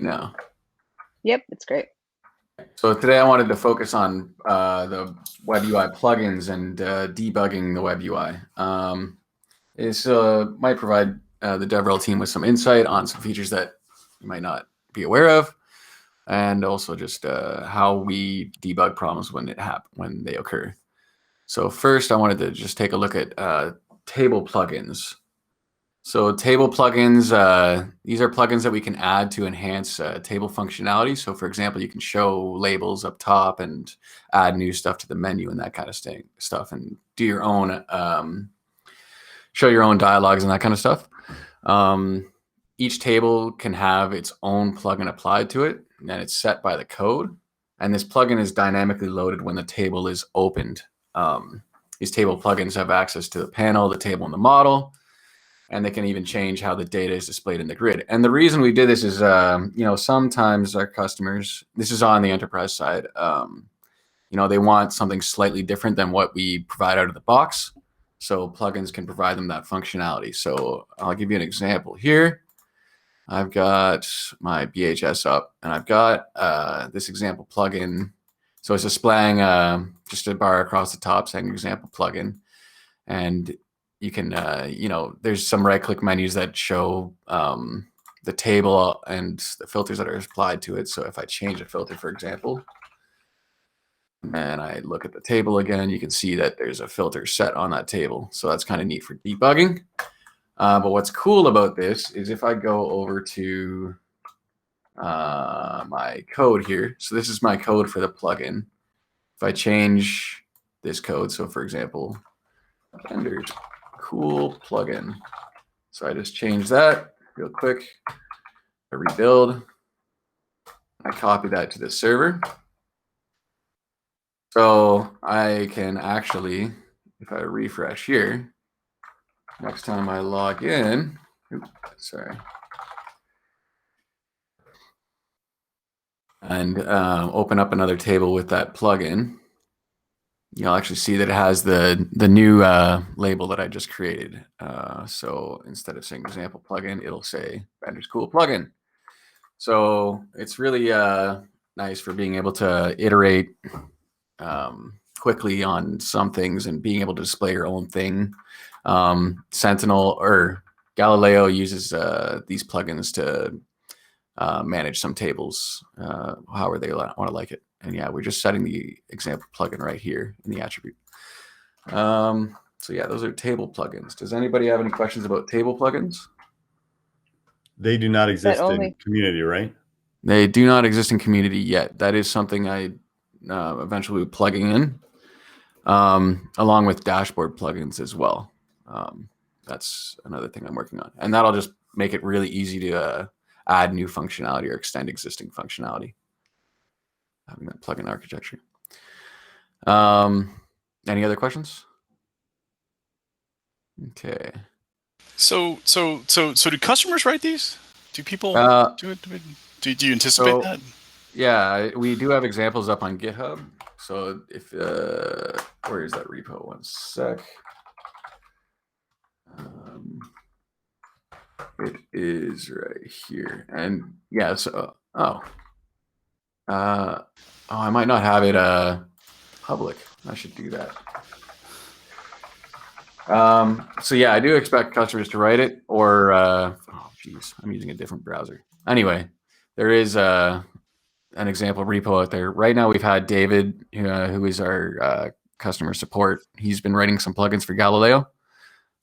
now? Yep, it's great. So today I wanted to focus on the web UI plugins and debugging the web UI. This might provide the DevRel team with some insight on some features that you might not be aware of, and also just how we debug problems when they occur. So first, I wanted to just take a look at table plugins. So table plugins, these are plugins that we can add to enhance table functionality. So for example, you can show labels up top and add new stuff to the menu and that kind of stuff, and do your own, show your own dialogues and that kind of stuff. Each table can have its own plugin applied to it, and it's set by the code. And this plugin is dynamically loaded when the table is opened. These table plugins have access to the panel, the table, and the model, and they can even change how the data is displayed in the grid. And the reason we did this is, sometimes our customers, this is on the enterprise side, they want something slightly different than what we provide out of the box. So plugins can provide them that functionality. So I'll give you an example here. I've got my BHS up, and I've got this example plugin. So it's displaying just a bar across the top saying example plugin. And you can, there's some right-click menus that show the table and the filters that are applied to it. So if I change a filter, for example, and I look at the table again, you can see that there's a filter set on that table. So that's kind of neat for debugging. But what's cool about this is if I go over to my code here, so this is my code for the plugin. If I change this code, so for example, vendors cool plugin. So I just change that real quick. I rebuild. I copy that to the server. So I can actually, if I refresh here, next time I log in, and open up another table with that plugin, you'll actually see that it has the new label that I just created. So instead of saying example plugin, it'll say vendors cool plugin. So it's really nice for being able to iterate quickly on some things and being able to display your own thing. Sentinel or Galileo uses these plugins to manage some tables however they want to like it. And yeah, we're just setting the example plugin right here in the attribute. So yeah, those are table plugins. Does anybody have any questions about table plugins? They do not exist in community, right? They do not exist in community yet. That is something I eventually will be plugging in, along with dashboard plugins as well. That's another thing I'm working on. And that'll just make it really easy to add new functionality or extend existing functionality, having that plugin architecture. Any other questions? Okay. So do customers write these? Do people do it? Do you anticipate that? Yeah, we do have examples up on GitHub. So if where is that repo? One sec. It is right here, and yeah. So I might not have it public. I should do that. So yeah, I do expect customers to write it, or oh geez, I'm using a different browser. Anyway, there is an example repo out there. Right now we've had David, who is our customer support. He's been writing some plugins for Galileo.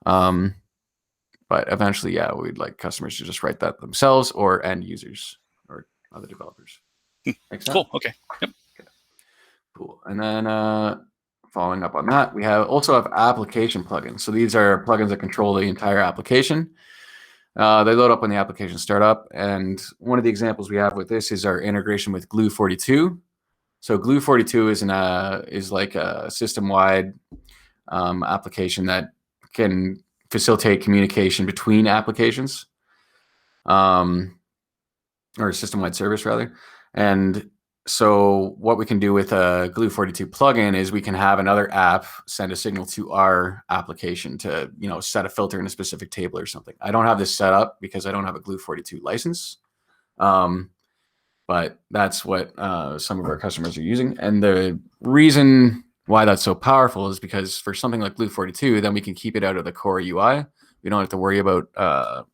But eventually, yeah, we'd like customers to just write that themselves or end users or other developers. Cool. Okay. Yep. Okay. Cool. And then following up on that, we also have application plugins. So these are plugins that control the entire application. They load up when the application startup. And one of the examples we have with this is our integration with Glue42. So Glue42 is like a system-wide application that can facilitate communication between applications, or a system-wide service rather. And so what we can do with a Glue42 plugin is we can have another app send a signal to our application to, set a filter in a specific table or something. I don't have this set up because I don't have a Glue42 license. but that's what some of our customers are using. And the reason why that's so powerful is because for something like Glue42, then we can keep it out of the core UI. We don't have to worry about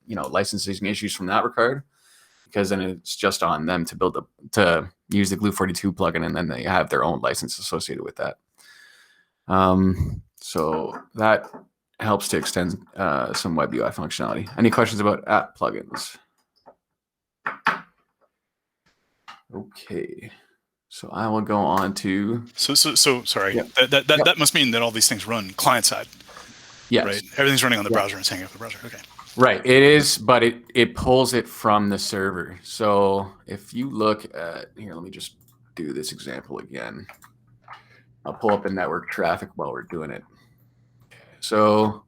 licensing issues from that regard, because then it's just on them to use the Glue42 plugin, and then they have their own license associated with that. So that helps to extend some web UI functionality. Any questions about app plugins? Okay, so I will go on to. So sorry. Yep. That must mean that all these things run client side. Yes. Right. Everything's running on the browser and hanging off the browser. Okay. Right. It is, but it pulls it from the server. So if you look at here, let me just do this example again. I'll pull up the network traffic while we're doing it. So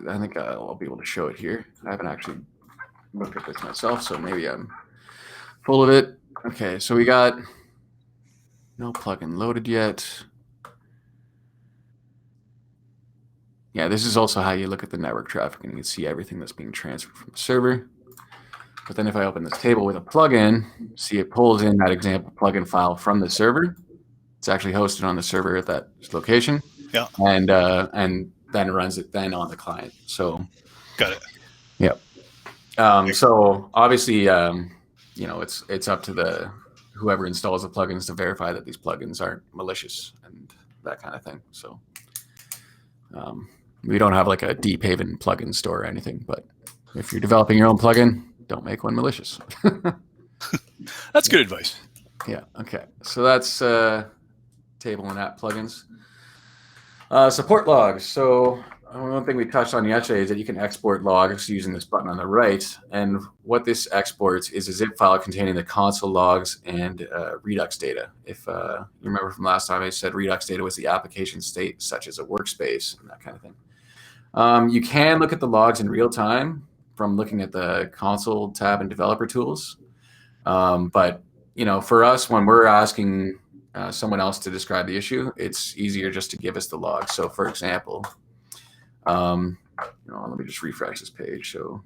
I think I'll be able to show it here. I haven't actually looked at this myself, so maybe I'm full of it. Okay, so we got no plugin loaded yet. Yeah, this is also how you look at the network traffic, and you can see everything that's being transferred from the server. But then if I open this table with a plugin, see it pulls in that example plugin file from the server. It's actually hosted on the server at that location. Yeah. And then runs it then on the client. So got it. Yep. So obviously, it's up to whoever installs the plugins to verify that these plugins aren't malicious and that kind of thing. So we don't have like a Deephaven plugin store or anything, but if you're developing your own plugin, don't make one malicious. That's good advice. Yeah. Okay. So that's table and app plugins. Support logs. So one thing we touched on yesterday is that you can export logs using this button on the right. And what this exports is a zip file containing the console logs and Redux data. If you remember from last time, I said Redux data was the application state, such as a workspace and that kind of thing. You can look at the logs in real time from looking at the console tab and developer tools. But for us, when we're asking someone else to describe the issue, it's easier just to give us the log. So for example, let me just refresh this page. So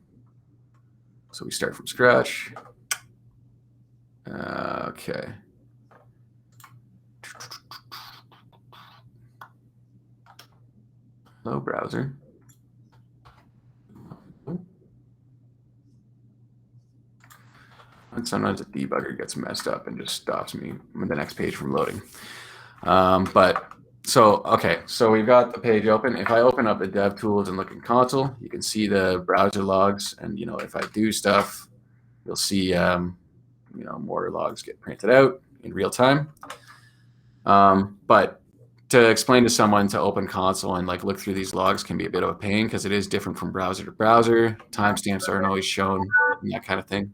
we start from scratch. Okay. Hello, browser. And sometimes the debugger gets messed up and just stops me with the next page from loading. So we've got the page open. If I open up the dev tools and look in console, you can see the browser logs. And, if I do stuff, you'll see, more logs get printed out in real time. But to explain to someone to open console and look through these logs can be a bit of a pain because it is different from browser to browser. Timestamps aren't always shown and that kind of thing.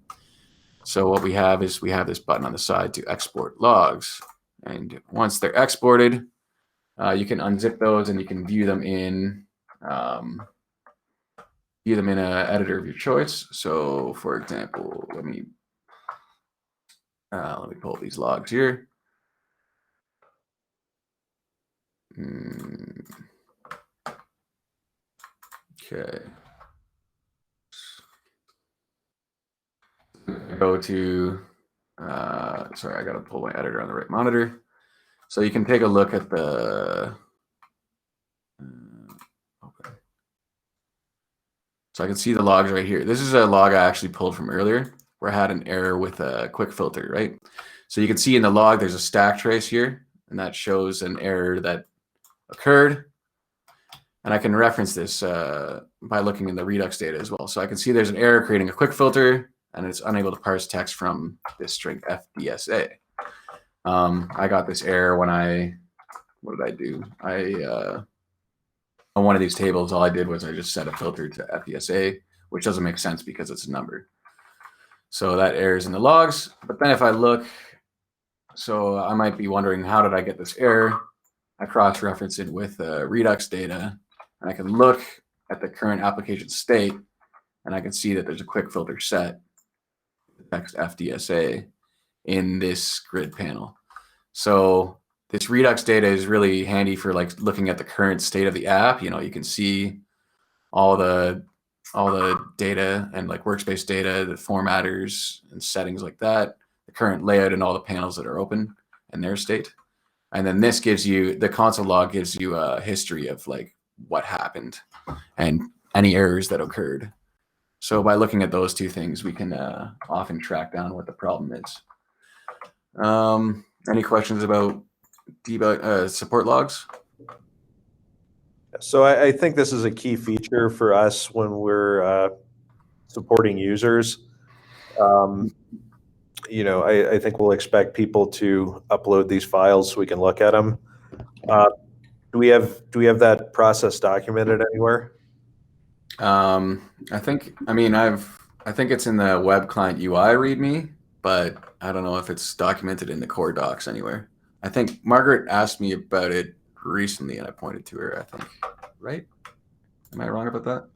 So what we have is this button on the side to export logs. And once they're exported, you can unzip those and you can view them in an editor of your choice. So for example, let me pull these logs here. Okay. Go to, sorry, I got to pull my editor on the right monitor. So you can take a look at the, okay. So I can see the logs right here. This is a log I actually pulled from earlier where I had an error with a quick filter, right? So you can see in the log, there's a stack trace here, and that shows an error that occurred. And I can reference this by looking in the Redux data as well. So I can see there's an error creating a quick filter, and it's unable to parse text from this string FDSA. I got this error when what did I do? On one of these tables, all I did was I just set a filter to FDSA, which doesn't make sense because it's a number. So that error is in the logs. But then if I look, so I might be wondering, how did I get this error? I cross-reference it with Redux data, and I can look at the current application state, and I can see that there's a quick filter set, text FDSA, in this grid panel. So this Redux data is really handy for looking at the current state of the app. You can see all the all the data and like workspace data, the formatters and settings like that, the current layout and all the panels that are open and their state. And then this gives you, the console log gives you a history of like what happened and any errors that occurred. So by looking at those two things, we can often track down what the problem is. Any questions about debug support logs? So I think this is a key feature for us when we're supporting users. You know, I think we'll expect people to upload these files so we can look at them. Do we have that process documented anywhere? I think it's in the web client UI README, but I don't know if it's documented in the core docs anywhere. I think Margaret asked me about it recently and I pointed to her, I think, right? Am I wrong about that?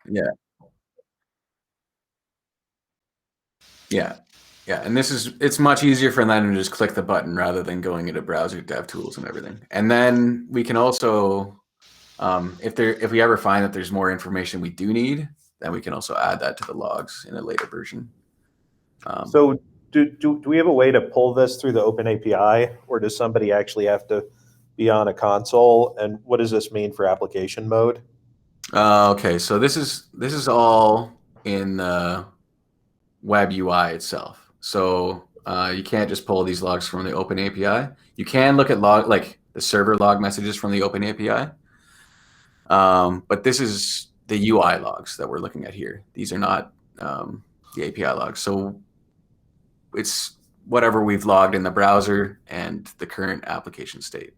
Yeah. Yeah. Yeah. And it's much easier for them to just click the button rather than going into browser dev tools and everything. And then we can also, if we ever find that there's more information we do need, then we can also add that to the logs in a later version. So do we have a way to pull this through the Open API, or does somebody actually have to be on a console? And what does this mean for application mode? Okay, so this is all in the web UI itself. So you can't just pull these logs from the Open API. You can look at like the server log messages from the Open API. But this is the UI logs that we're looking at here. These are not the API logs. So it's whatever we've logged in the browser and the current application state.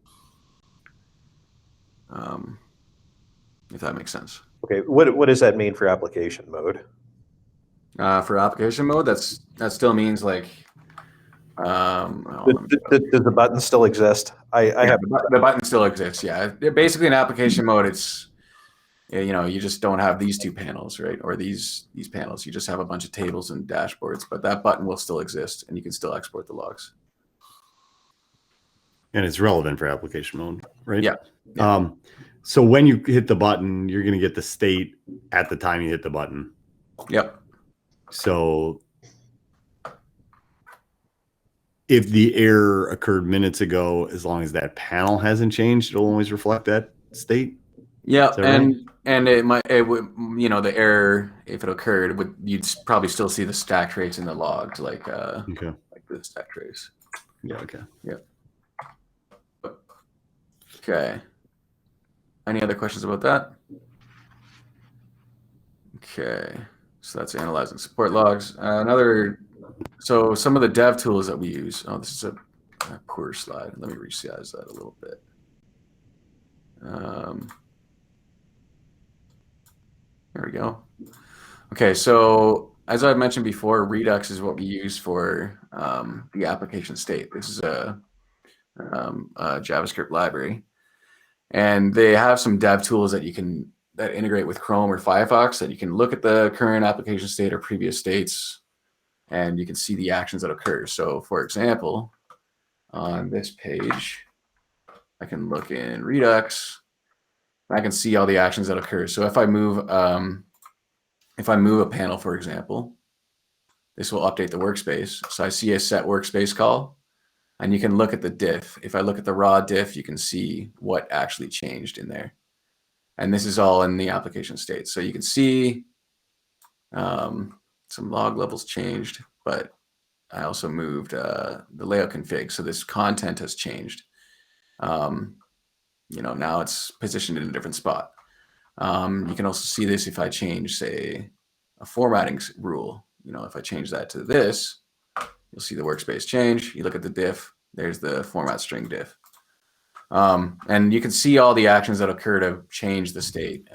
If that makes sense. Okay, what does that mean for application mode? For application mode, that still means like. Does the button still exist? I have the button still exists. Yeah, basically in application mode, it's you just don't have these two panels, right, or these panels. You just have a bunch of tables and dashboards, but that button will still exist, and you can still export the logs. And it's relevant for application mode, right? Yeah. So when you hit the button, you're going to get the state at the time you hit the button. Yep. So if the error occurred minutes ago, as long as that panel hasn't changed, it'll always reflect that state. Yeah, and it would, the error, if it occurred, you'd probably still see the stack trace in the logs, like Okay. like the stack trace. Yeah. Okay. Yeah. Okay. Any other questions about that? Okay, so that's analyzing support logs. So some of the dev tools that we use. Oh, this is a poor slide. Let me resize that a little bit. There we go. Okay, so as I've mentioned before, Redux is what we use for the application state. This is a JavaScript library. And they have some dev tools that integrate with Chrome or Firefox that you can look at the current application state or previous states, and you can see the actions that occur. So for example, on this page, I can look in Redux, and I can see all the actions that occur. So if I move a panel, for example, this will update the workspace. So I see a set workspace call. And you can look at the diff. If I look at the raw diff, you can see what actually changed in there. And this is all in the application state. So you can see some log levels changed, but I also moved the layout config. So this content has changed. Now it's positioned in a different spot. You can also see this if I change, say, a formatting rule. If I change that to this, you'll see the workspace change. You look at the diff, there's the format string diff. And you can see all the actions that occur to change the state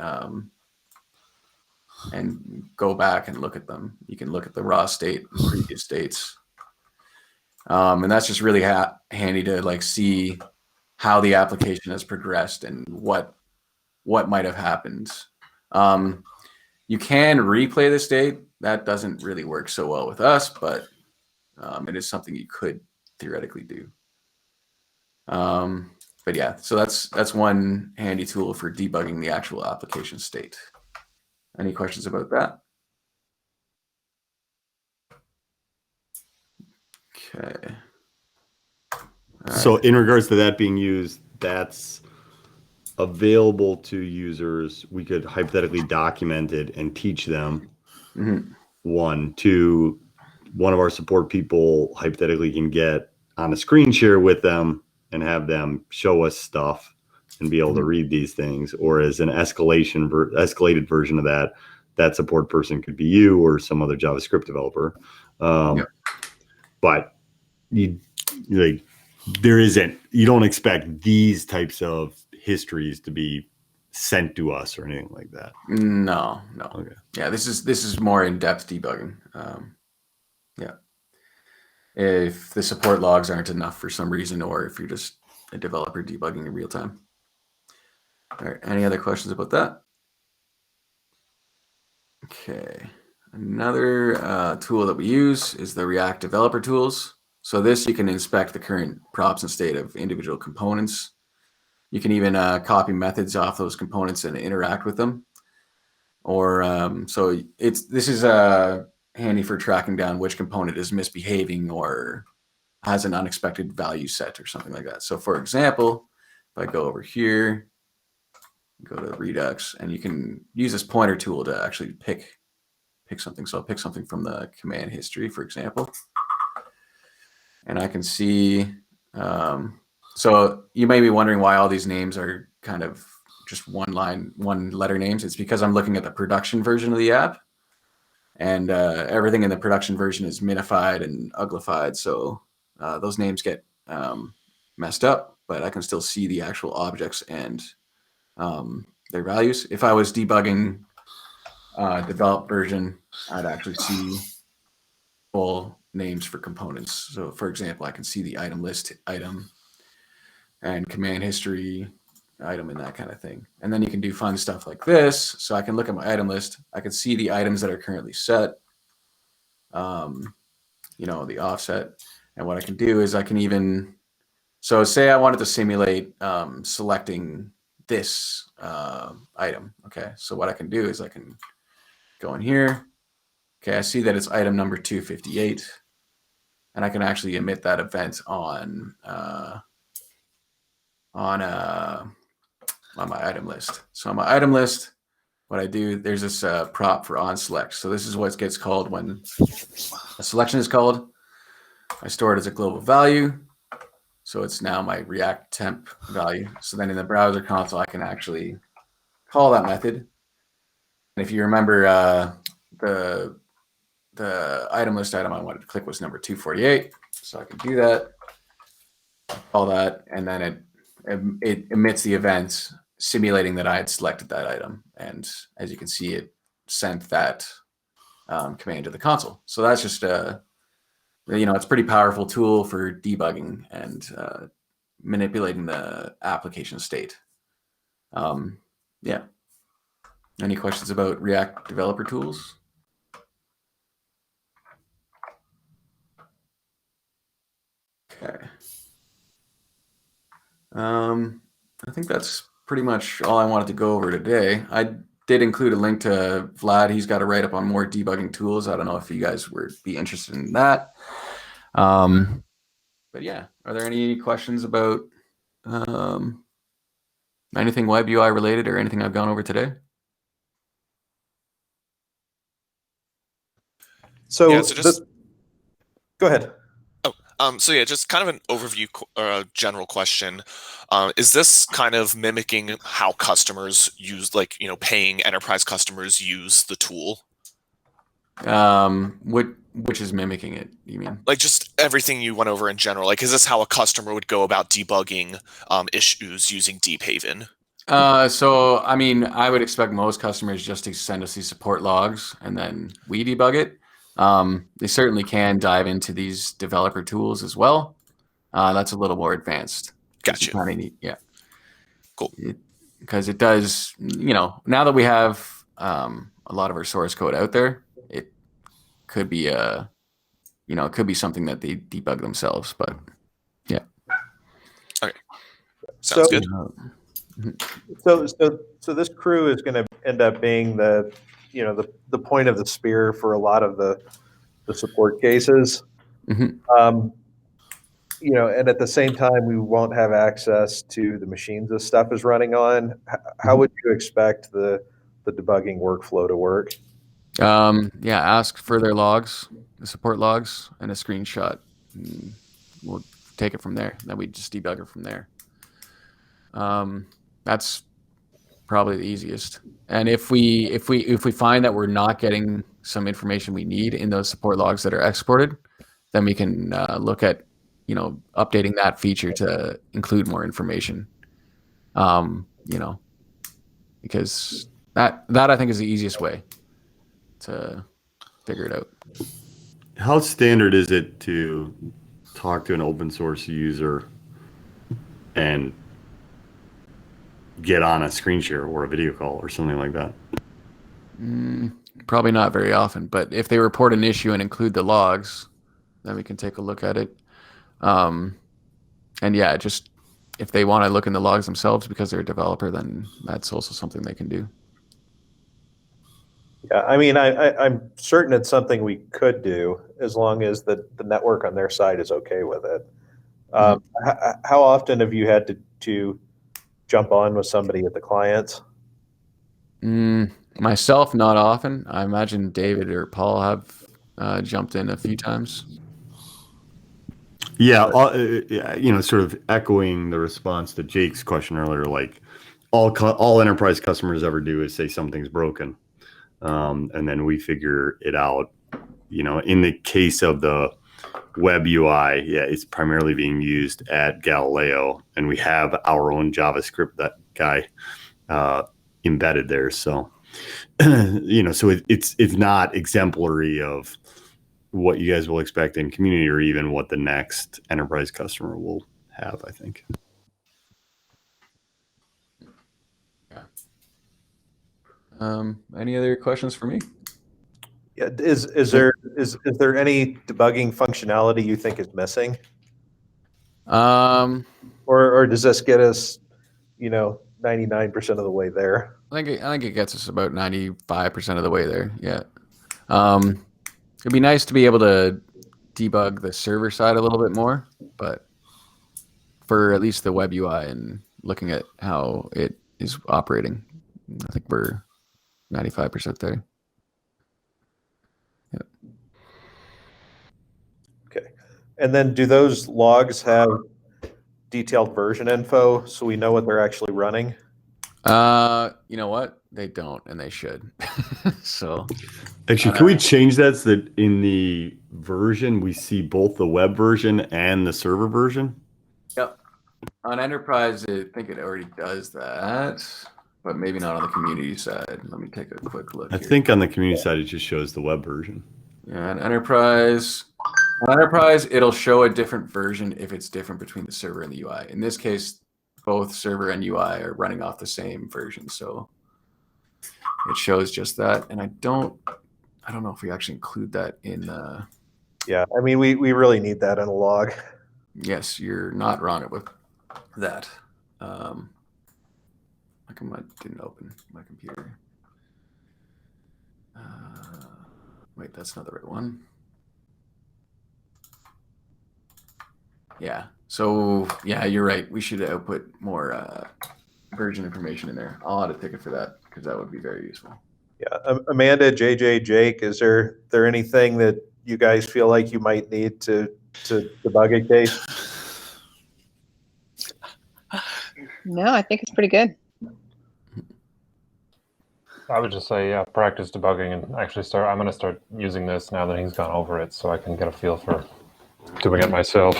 and go back and look at them. You can look at the raw state and previous states. And that's just really handy to see how the application has progressed and what might have happened. You can replay the state. That doesn't really work so well with us, but it is something you could theoretically do. But yeah, so that's one handy tool for debugging the actual application state. Any questions about that? Okay. So in regards to that being used, that's available to users. We could hypothetically document it and teach them. Mm-hmm. One of our support people hypothetically can get on a screen share with them and have them show us stuff and be able to read these things. Or as an escalated version of that support person could be you or some other JavaScript developer. But you don't expect these types of histories to be sent to us or anything like that. No. Okay. Yeah, this is more in-depth debugging. Yeah. If the support logs aren't enough for some reason, or if you're just a developer debugging in real time. All right. Any other questions about that? Okay. Another tool that we use is the React developer tools. So this, you can inspect the current props and state of individual components. You can even copy methods off those components and interact with them. Or so this is handy for tracking down which component is misbehaving or has an unexpected value set or something like that. So for example, if I go over here, go to Redux, and you can use this pointer tool to actually pick something. So I'll pick something from the command history, for example, and I can see. So you may be wondering why all these names are kind of just one letter names. It's because I'm looking at the production version of the app, and everything in the production version is minified and uglified. So those names get messed up, but I can still see the actual objects and their values. If I was debugging developed version, I'd actually see full names for components. So for example, I can see the item list item and command history item and that kind of thing. And then you can do fun stuff like this. So I can look at my item list. I can see the items that are currently set, the offset. And what I can do is I can even, so say I wanted to simulate selecting this item. Okay, so what I can do is I can go in here. Okay, I see that it's item number 258, and I can actually emit that event on my item list. So on my item list, what I do, there's this prop for on select. So this is what gets called when a selection is called. I store it as a global value. So it's now my React temp value. So then in the browser console, I can actually call that method. And if you remember, the item list item I wanted to click was number 248. So I can do that, call that, and then it emits the event simulating that I had selected that item. And as you can see, it sent that command to the console. So that's just it's a pretty powerful tool for debugging and manipulating the application state. Yeah. Any questions about React developer tools? Okay. I think that's pretty much all I wanted to go over today. I did include a link to Vlad. He's got a write-up on more debugging tools. I don't know if you guys would be interested in that. But yeah, are there any questions about anything web UI related or anything I've gone over today? So, Yeah, so just go ahead. So yeah, just kind of an overview, general question. Is this kind of mimicking how customers use, paying enterprise customers use the tool? Which is mimicking it, you mean? Like just everything you went over in general. Like, is this how a customer would go about debugging issues using Deephaven? So, I mean, I would expect most customers just to send us these support logs and then we debug it. They certainly can dive into these developer tools as well. That's a little more advanced. Gotcha. Kind of neat, yeah. Cool. Because it does, now that we have a lot of our source code out there, it could be it could be something that they debug themselves. But yeah. Okay, Sounds So- good. So this crew is going to end up being the point of the spear for a lot of the support cases. Mhm. And at the same time, we won't have access to the machines this stuff is running on. How would you expect the debugging workflow to work? Yeah, ask for their logs, the support logs, and a screenshot. And we'll take it from there. Then we just debug it from there. That's probably the easiest. And if we find that we're not getting some information we need in those support logs that are exported, then we can look at updating that feature to include more information. Because that I think is the easiest way to figure it out. How standard is it to talk to an open source user and get on a screen share or a video call or something like that? Probably not very often, but if they report an issue and include the logs, then we can take a look at it. And yeah, just if they want to look in the logs themselves because they're a developer, then that's also something they can do. Yeah, I mean, I'm certain it's something we could do as long as the network on their side is okay with it. How often have you had to jump on with somebody at the client? Myself, not often. I imagine David or Paul have jumped in a few times. Yeah, sort of echoing the response to Jake's question earlier, like all enterprise customers ever do is say something's broken. And then we figure it out. In the case of the web UI, yeah, it's primarily being used at Galileo, and we have our own JavaScript that guy embedded there. So, so it's not exemplary of what you guys will expect in community, or even what the next enterprise customer will have, I think. Any other questions for me? Yeah, is there any debugging functionality you think is missing, or does this get us 99% of the way there? I think it gets us about 95% of the way there. Yeah. It'd be nice to be able to debug the server side a little bit more, but for at least the web UI and looking at how it is operating, I think we're 95% there. Yep. Okay. And then do those logs have detailed version info so we know what they're actually running? You know what? They don't, and they should. So Actually, can we change that so that in the version we see both the web version and the server version? yep. On enterprise, I think it already does that, but maybe not on the community side. Let me take a quick look. I here. think on the community side, it just shows the web version. Yeah, on enterprise, it'll show a different version if it's different between the server and the UI. In this case, both server and UI are running off the same version, so it shows just that. And I don't know if we actually include that in. Yeah, I mean, we really need that in a log. Yes, you're not wrong with that. How come I didn't open my computer? Wait, that's not the right one. Yeah. So yeah, you're right. We should output more version information in there. I'll add a ticket for that because that would be very useful. Yeah, Amanda, JJ, Jake, is there anything that you guys feel like you might need to debug a case? No, I think it's pretty good. I would just say, yeah, practice debugging and actually start. I'm going to start using this now that he's gone over it, so I can get a feel for doing it myself.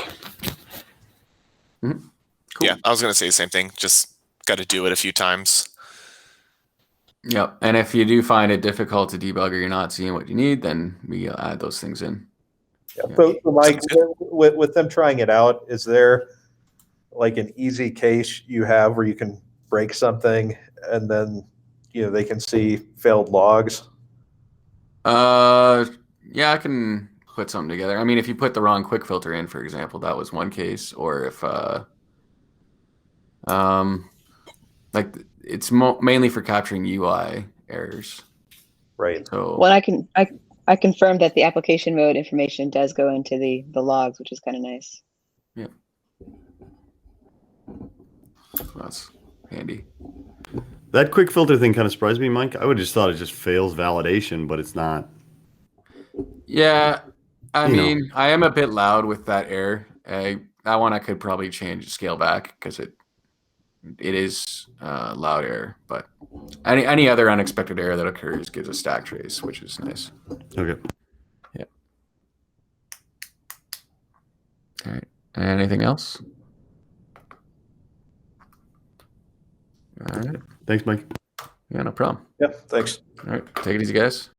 Cool. Yeah, I was going to say the same thing. Just got to do it a few times. Yep. And if you do find it difficult to debug or you're not seeing what you need, then we add those things in. Yeah. So Mike, with them trying it out, is there like an easy case you have where you can break something and then they can see failed logs? Yeah, I can put something together. I mean, if you put the wrong quick filter in, for example, that was one case. Or if Like it's mainly for capturing UI errors. Right. So Well, I confirmed that the application mode information does go into the logs, which is kind of nice. yeah, that's handy. That quick filter thing kind of surprised me, Mike. I would have just thought it just fails validation, but it's not. Yeah, I You know. mean, I am a bit loud with that error. That one I could probably change scale back because it is loud error. But any other unexpected error that occurs gives a stack trace, which is nice. Okay. Yeah. All right. Anything else? All right. Thanks, Mike. Yeah, no problem. Yeah, thanks. All right. Take it easy, guys.